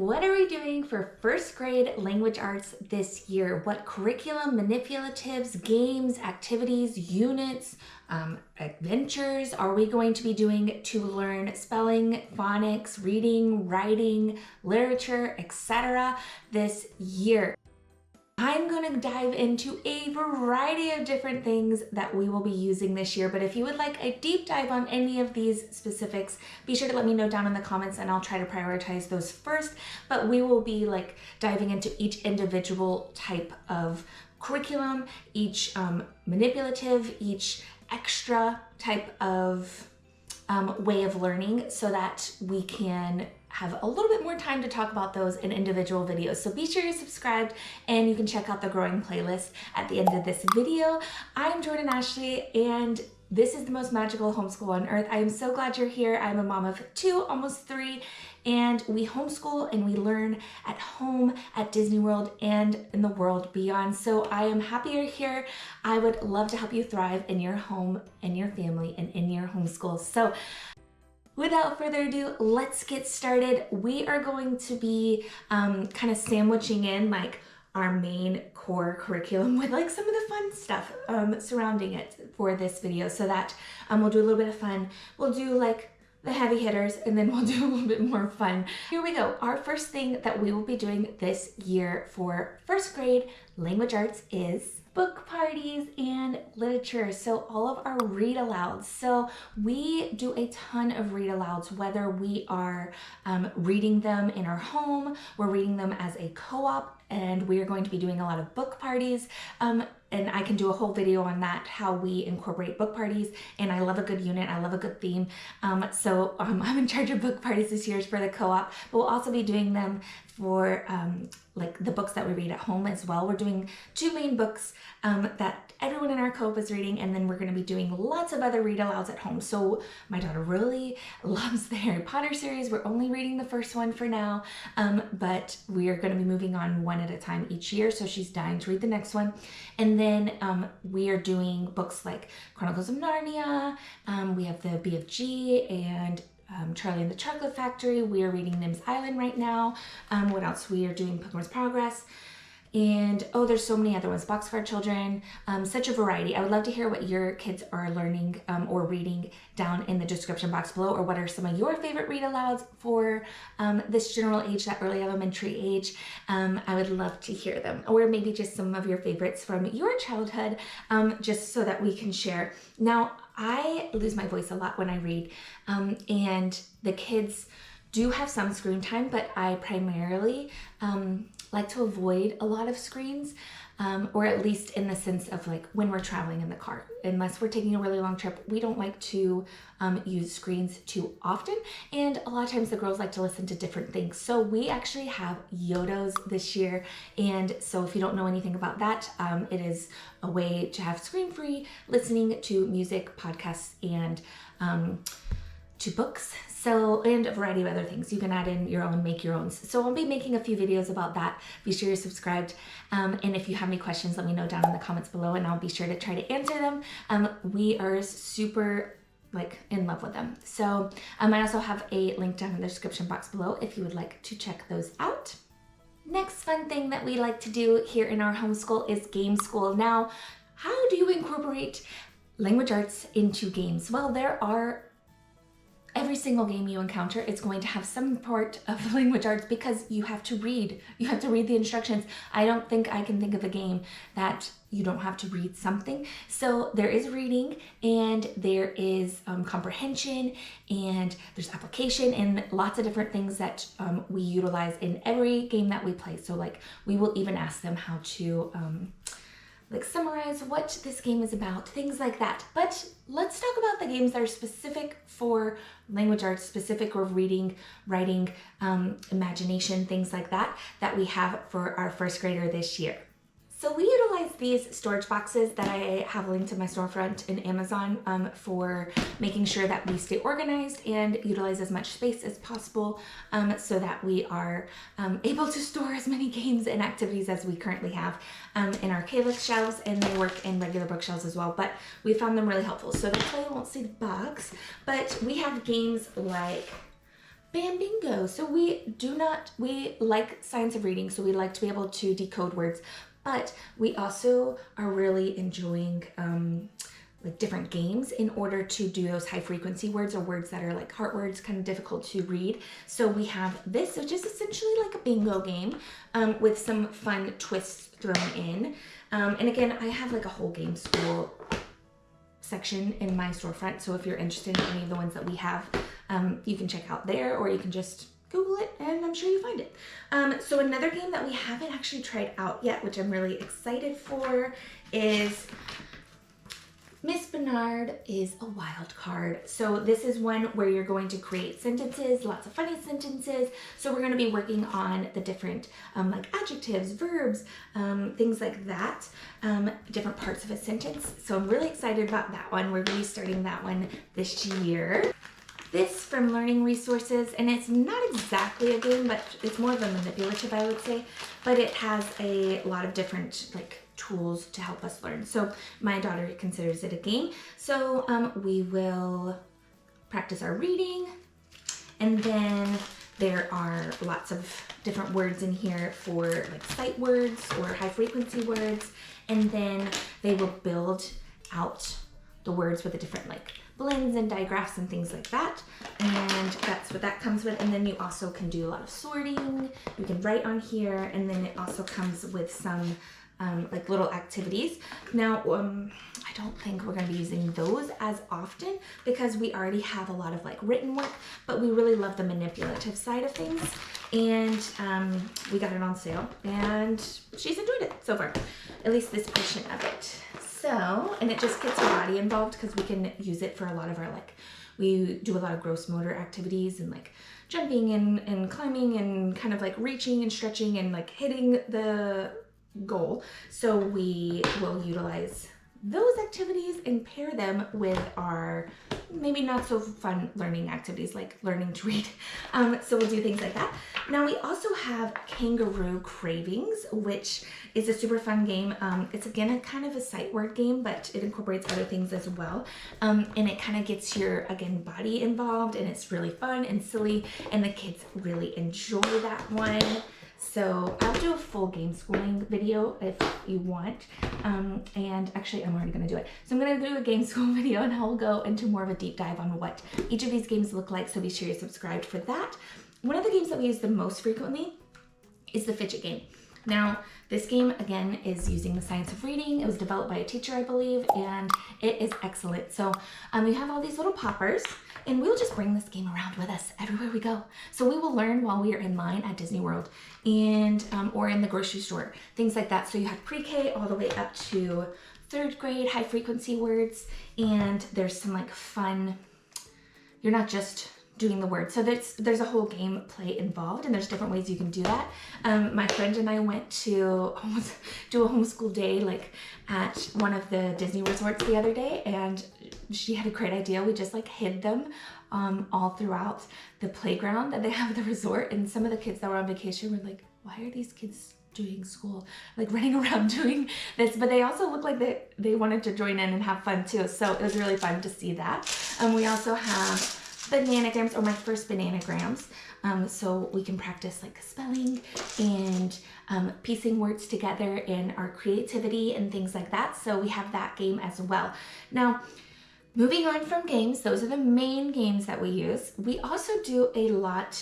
what are we doing for first grade language arts this year? What curriculum, manipulatives, games, activities, units, adventures are we going to be doing to learn spelling, phonics, reading, writing, literature, etc. this year? I'm going to dive into a variety of different things that we will be using this year, but if you would like a deep dive on any of these specifics, be sure to let me know down in the comments and I'll try to prioritize those first. But we will be diving into each individual type of curriculum, each manipulative, each extra type of way of learning, so that we can have a little bit more time to talk about those in individual videos. So be sure you're subscribed and you can check out the growing playlist at the end of this video. I'm Jordan Ashley and this is the most magical homeschool on earth. I am so glad you're here. I'm a mom of 2, almost 3, and we homeschool and we learn at home, at Disney World, and in the world beyond. So I am happy you're here. I would love to help you thrive in your home, in your family, and in your homeschool. So without further ado, let's get started. We are going to be kind of sandwiching in our main core curriculum with some of the fun stuff surrounding it for this video, so that we'll do a little bit of fun. We'll do the heavy hitters, and then we'll do a little bit more fun. Here we go. Our first thing that we will be doing this year for first grade language arts is book parties and literature. So all of our read alouds. So we do a ton of read alouds, whether we are reading them in our home, we're reading them as a co-op, and we are going to be doing a lot of book parties. And I can do a whole video on that, how we incorporate book parties. And I love a good unit, I love a good theme. So I'm in charge of book parties this year for the co-op, but we'll also be doing them for the books that we read at home as well. We're doing 2 main books that everyone in our co-op is reading, and then we're going to be doing lots of other read alouds at home. So my daughter really loves the Harry Potter series. We're only reading the first one for now, but we are going to be moving on one at a time each year. So she's dying to read the next one. And then we are doing books like Chronicles of Narnia. We have the BFG and Charlie and the Chocolate Factory. We are reading Nim's Island right now. What else? We are doing Pilgrim's Progress. And there's so many other ones. Boxcar Children, such a variety. I would love to hear what your kids are learning or reading down in the description box below, or what are some of your favorite read alouds for this general age, that early elementary age. I would love to hear them, or maybe just some of your favorites from your childhood, just so that we can share. Now, I lose my voice a lot when I read, and the kids do have some screen time, but I primarily like to avoid a lot of screens, or at least in the sense of when we're traveling in the car. Unless we're taking a really long trip, we don't like to use screens too often, and a lot of times the girls like to listen to different things. So we actually have Yodos this year, and so if you don't know anything about that, it is a way to have screen-free listening to music, podcasts, and to books. So, and a variety of other things. You can add in your own, make your own. So I'll be making a few videos about that. Be sure you're subscribed. And if you have any questions, let me know down in the comments below, and I'll be sure to try to answer them. We are super in love with them. So I also have a link down in the description box below if you would like to check those out. Next fun thing that we like to do here in our homeschool is game school. Now, how do you incorporate language arts into games? Well, every single game you encounter is going to have some part of language arts, because you have to read. You have to read the instructions. I don't think I can think of a game that you don't have to read something. So there is reading, and there is comprehension, and there's application, and lots of different things that we utilize in every game that we play. So we will even ask them how to summarize what this game is about, things like that. But let's talk about the games that are specific for language arts, specific for reading, writing, imagination, things like that we have for our first grader this year. So we utilize these storage boxes that I have linked to my storefront in Amazon for making sure that we stay organized and utilize as much space as possible, so that we are able to store as many games and activities as we currently have in our Kalis shelves, and they work in regular bookshelves as well, but we found them really helpful. So that's why you won't see the box, but we have games like Bam bingo. So we like science of reading, so we like to be able to decode words, but we also are really enjoying like different games in order to do those high frequency words or words that are like heart words, kind of difficult to read. So we have this, which is essentially like a bingo game with some fun twists thrown in. And again, I have like a whole game school section in my storefront. So if you're interested in any of the ones that we have, you can check out there, or you can just Google it and I'm sure you find it. So another game that we haven't actually tried out yet, which I'm really excited for, is Miss Bernard is a wild card. So this is one where you're going to create sentences, lots of funny sentences. So we're going to be working on the different like adjectives, verbs, things like that, different parts of a sentence. So I'm really excited about that one. We're really starting that one this year. This from Learning Resources, and it's not exactly a game, but it's more of a manipulative, I would say, but it has a lot of different like tools to help us learn. So my daughter considers it a game. So we will practice our reading, and then there are lots of different words in here for like sight words or high frequency words, and then they will build out the words with the different like blends and digraphs and things like that, and that's what that comes with. And then you also can do a lot of sorting. You can write on here, and then it also comes with some like little activities. Now, I don't think we're going to be using those as often because we already have a lot of like written work, but we really love the manipulative side of things, and we got it on sale, and she's enjoyed it so far, at least this portion of it. So, and it just gets your body involved because we can use it for a lot of our like, we do a lot of gross motor activities and like jumping and climbing and kind of like reaching and stretching and like hitting the goal. So we will utilize those activities and pair them with our maybe not so fun learning activities like learning to read. So we'll do things like that. Now we also have Kangaroo Cravings, which is a super fun game. It's again a kind of a sight word game, but it incorporates other things as well. And it kind of gets your, again, body involved, and it's really fun and silly, and the kids really enjoy that one. So I'll do a full game schooling video if you want. And actually I'm already gonna do it. So I'm gonna do a game school video, and I'll go into more of a deep dive on what each of these games look like. So be sure you're subscribed for that. One of the games that we use the most frequently is the fidget game. Now, this game, again, is using the science of reading. It was developed by a teacher, I believe, and it is excellent. So we have all these little poppers, and we'll just bring this game around with us everywhere we go. So we will learn while we are in line at Disney World and or in the grocery store, things like that. So you have pre-K all the way up to 3rd grade, high frequency words, and there's some like fun, you're not just doing the words. So there's a whole game play involved, and there's different ways you can do that. My friend and I went to do a homeschool day like at one of the Disney resorts the other day, and she had a great idea. We just like hid them all throughout the playground that they have at the resort, and some of the kids that were on vacation were like, why are these kids doing school, like running around doing this? But they also looked like they wanted to join in and have fun too. So it was really fun to see that. We also have bananagrams, or my first bananagrams, so we can practice like spelling and piecing words together in our creativity and things like that. So we have that game as well. Now, moving on from games, those are the main games that we use. We also do a lot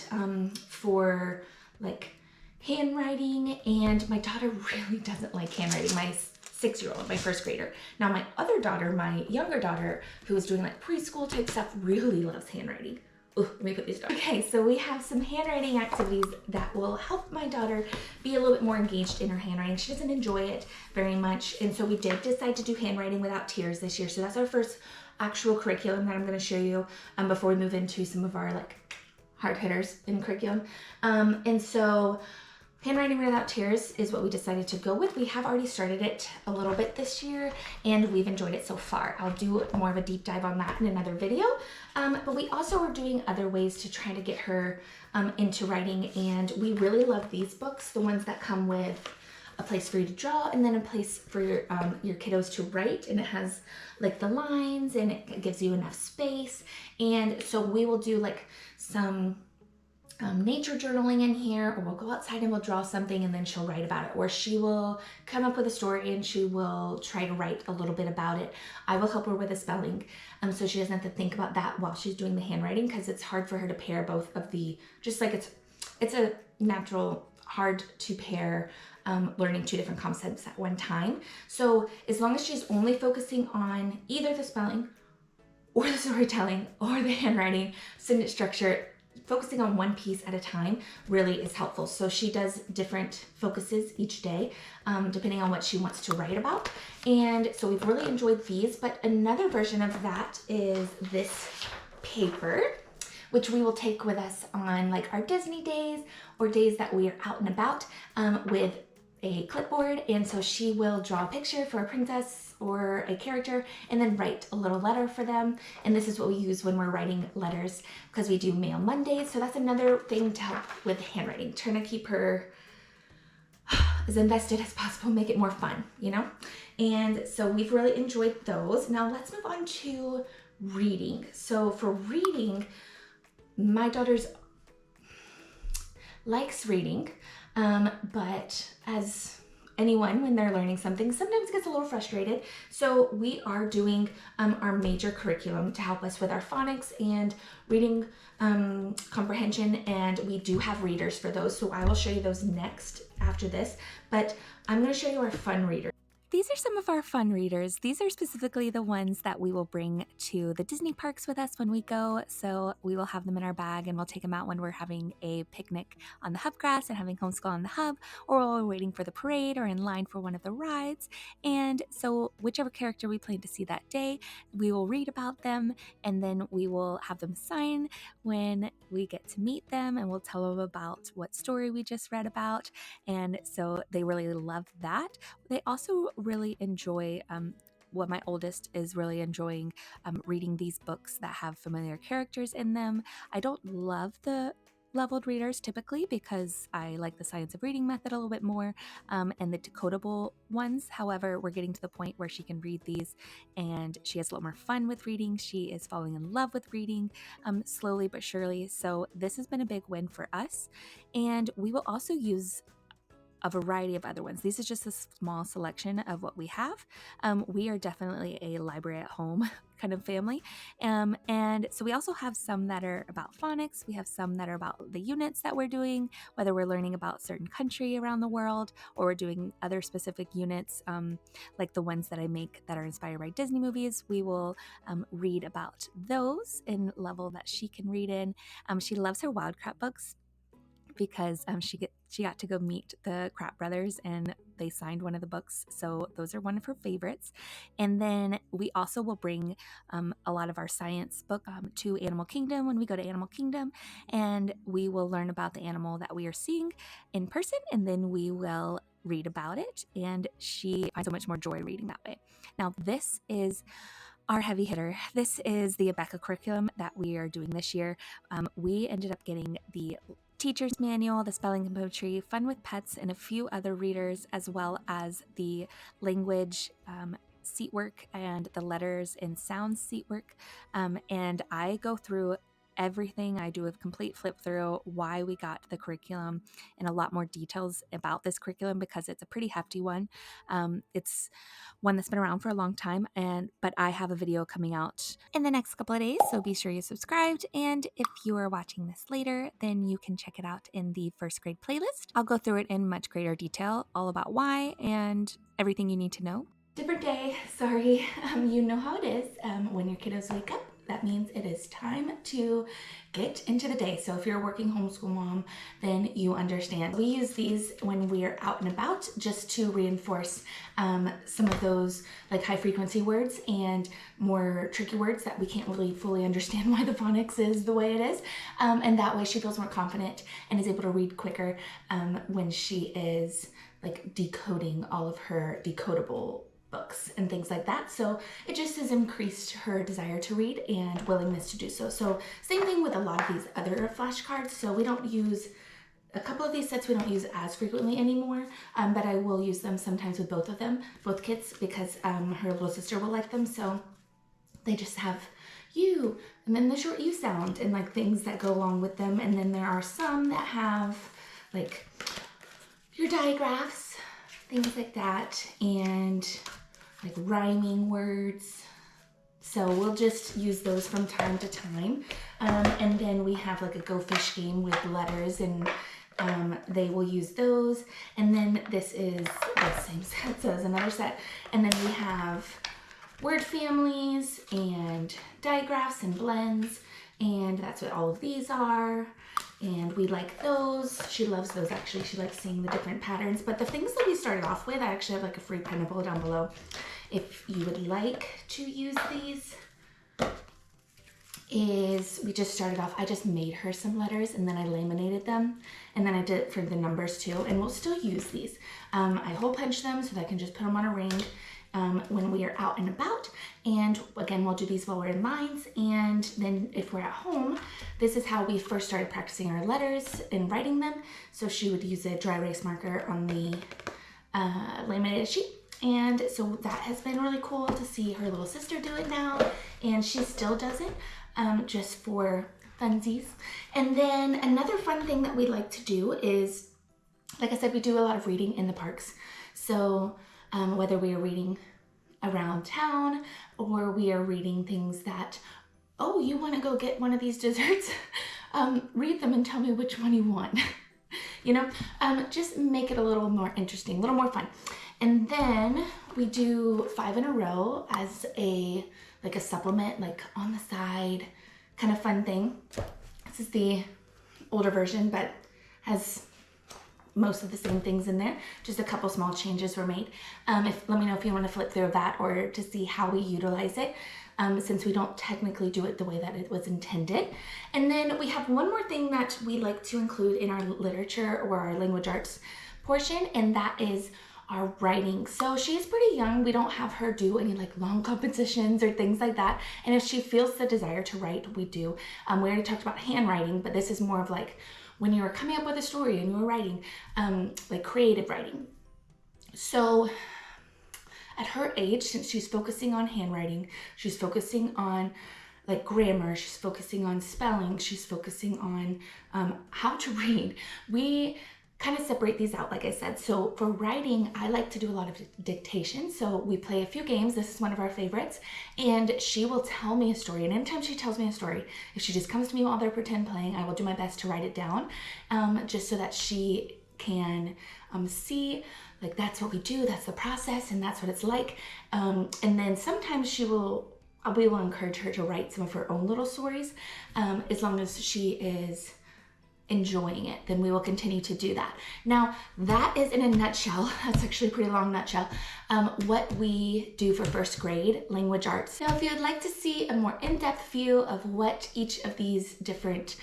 for like handwriting, and my daughter really doesn't like handwriting. My 6-year-old, my 1st grader. Now my other daughter, my younger daughter, who is doing like preschool type stuff, really loves handwriting. Ooh, let me put these down. Okay, so we have some handwriting activities that will help my daughter be a little bit more engaged in her handwriting. She doesn't enjoy it very much, and so we did decide to do handwriting without tears this year. So that's our first actual curriculum that I'm going to show you before we move into some of our like hard hitters in curriculum. And so handwriting without tears is what we decided to go with. We have already started it a little bit this year, and we've enjoyed it so far. I'll do more of a deep dive on that in another video. But we also are doing other ways to try to get her into writing, and we really love these books, the ones that come with a place for you to draw and then a place for your kiddos to write, and it has like the lines and it gives you enough space. And so we will do like some nature journaling in here, or we'll go outside and we'll draw something and then she'll write about it, or she will come up with a story and she will try to write a little bit about it. I will help her with the spelling, so she doesn't have to think about that while she's doing the handwriting, because it's hard for her to pair both of the, just like it's a natural hard to pair learning two different concepts at one time. So as long as she's only focusing on either the spelling or the storytelling or the handwriting, sentence structure, focusing on one piece at a time really is helpful. So she does different focuses each day, depending on what she wants to write about. And so we've really enjoyed these, but another version of that is this paper, which we will take with us on like our Disney days or days that we are out and about, with a clipboard. And so she will draw a picture for a princess or a character and then write a little letter for them. And this is what we use when we're writing letters, because we do mail Mondays. So that's another thing to help with handwriting, trying to keep her as invested as possible, make it more fun, you know? And so we've really enjoyed those. Now let's move on to reading. So for reading, my daughter's likes reading, but as anyone, when they're learning something, sometimes gets a little frustrated. So we are doing our major curriculum to help us with our phonics and reading comprehension, and we do have readers for those. So I will show you those next after this, but I'm going to show you our fun readers. These are some of our fun readers. These are specifically the ones that we will bring to the Disney parks with us when we go. So we will have them in our bag and we'll take them out when we're having a picnic on the hub grass and having homeschool on the hub, or while we're waiting for the parade or in line for one of the rides. And so whichever character we plan to see that day, we will read about them, and then we will have them sign when we get to meet them, and we'll tell them about what story we just read about. And so they really love that. They also really enjoy, what my oldest is really enjoying, reading these books that have familiar characters in them. I don't love the leveled readers typically because I like the science of reading method a little bit more, and the decodable ones. However, we're getting to the point where she can read these and she has a lot more fun with reading. She is falling in love with reading, slowly but surely. So this has been a big win for us. And we will also use a variety of other ones. This is just a small selection of what we have. We are definitely a library at home kind of family. And so we also have some that are about phonics. We have some that are about the units that we're doing, whether we're learning about certain country around the world or we're doing other specific units, like the ones that I make that are inspired by Disney movies. We will read about those in level that she can read in. She loves her Wildcat books, because she got to go meet the Kratt brothers and they signed one of the books. So those are one of her favorites. And then we also will bring a lot of our science book to Animal Kingdom when we go to Animal Kingdom, and we will learn about the animal that we are seeing in person, and then we will read about it, and she finds so much more joy reading that way. Now this is our heavy hitter. This is the Abeka curriculum that we are doing this year. We ended up getting the teacher's manual, the spelling and poetry, fun with pets, and a few other readers, as well as the language seat work and the letters and sounds seat work. And I go through everything. I do a complete flip through why we got the curriculum and a lot more details about this curriculum, because it's a pretty hefty one. It's one that's been around for a long time, but I have a video coming out in the next couple of days, so be sure you're subscribed. And if you are watching this later, then you can check it out in the first grade playlist. I'll go through it in much greater detail, all about why and everything you need to know. Different day, sorry. You know how it is when your kiddos wake up. That means it is time to get into the day. So if you're a working homeschool mom, then you understand. We use these when we're out and about just to reinforce some of those like high frequency words and more tricky words that we can't really fully understand why the phonics is the way it is. And that way she feels more confident and is able to read quicker when she is like decoding all of her decodable books and things like that. So it just has increased her desire to read and willingness to do so. So same thing with a lot of these other flashcards. So we don't use a couple of these sets, we don't use as frequently anymore, but I will use them sometimes with both of them, both kits, because her little sister will like them. So they just have, you, and then the short U sound and like things that go along with them. And then there are some that have like your digraphs, things like that, and like rhyming words. So we'll just use those from time to time. And then we have like a Go Fish game with letters, and they will use those. And then this is the same set, so it's another set. And then we have word families and digraphs and blends, and that's what all of these are. And we like those. She loves those actually. She likes seeing the different patterns. But the things that we started off with, I actually have like a free printable down below if you would like to use these. Is we just started off, I just made her some letters and then I laminated them, and then I did it for the numbers too, and we'll still use these. I hole punch them so that I can just put them on a ring when we are out and about. And again, we'll do these while we're in lines. And then if we're at home, this is how we first started practicing our letters and writing them. So she would use a dry erase marker on the laminated sheet. And so that has been really cool to see her little sister do it now. And she still does it just for funsies. And then another fun thing that we like to do is, like I said, we do a lot of reading in the parks. So whether we are reading around town or we are reading things that, oh, you want to go get one of these desserts? Read them and tell me which one you want. You know, just make it a little more interesting, a little more fun. And then we do 5 in a row as a supplement, like on the side, kind of fun thing. This is the older version, but has most of the same things in there. Just a couple small changes were made. Let me know if you want to flip through that or to see how we utilize it, since we don't technically do it the way that it was intended. And then we have one more thing that we like to include in our literature or our language arts portion, and that is our writing. So she's pretty young. We don't have her do any like long compositions or things like that. And if she feels the desire to write, we do. We already talked about handwriting, but this is more of like when you were coming up with a story and you were writing, like creative writing. So at her age, since she's focusing on handwriting, she's focusing on like grammar, she's focusing on spelling, she's focusing on how to read. We kind of separate these out, like I said. So for writing, I like to do a lot of dictation. So we play a few games. This is one of our favorites. And she will tell me a story. And anytime she tells me a story, if she just comes to me while they're pretend playing, I will do my best to write it down, just so that she can see, like, that's what we do, that's the process, and that's what it's like. And then sometimes we will encourage her to write some of her own little stories, as long as she is enjoying it, then we will continue to do that. Now, that is in a nutshell, that's actually a pretty long nutshell, what we do for first grade language arts. Now, if you would like to see a more in-depth view of what each of these different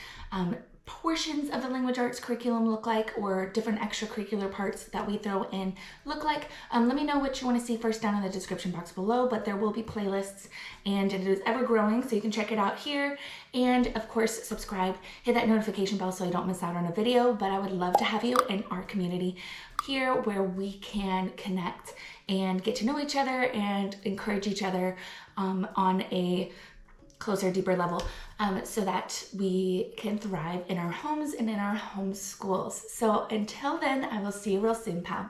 portions of the language arts curriculum look like, or different extracurricular parts that we throw in look like, let me know what you want to see first down in the description box below. But there will be playlists, and it is ever growing, so you can check it out here. And of course, subscribe, hit that notification bell so you don't miss out on a video. But I would love to have you in our community here, where we can connect and get to know each other and encourage each other on a closer, deeper level, so that we can thrive in our homes and in our homeschools. So until then, I will see you real soon, pal.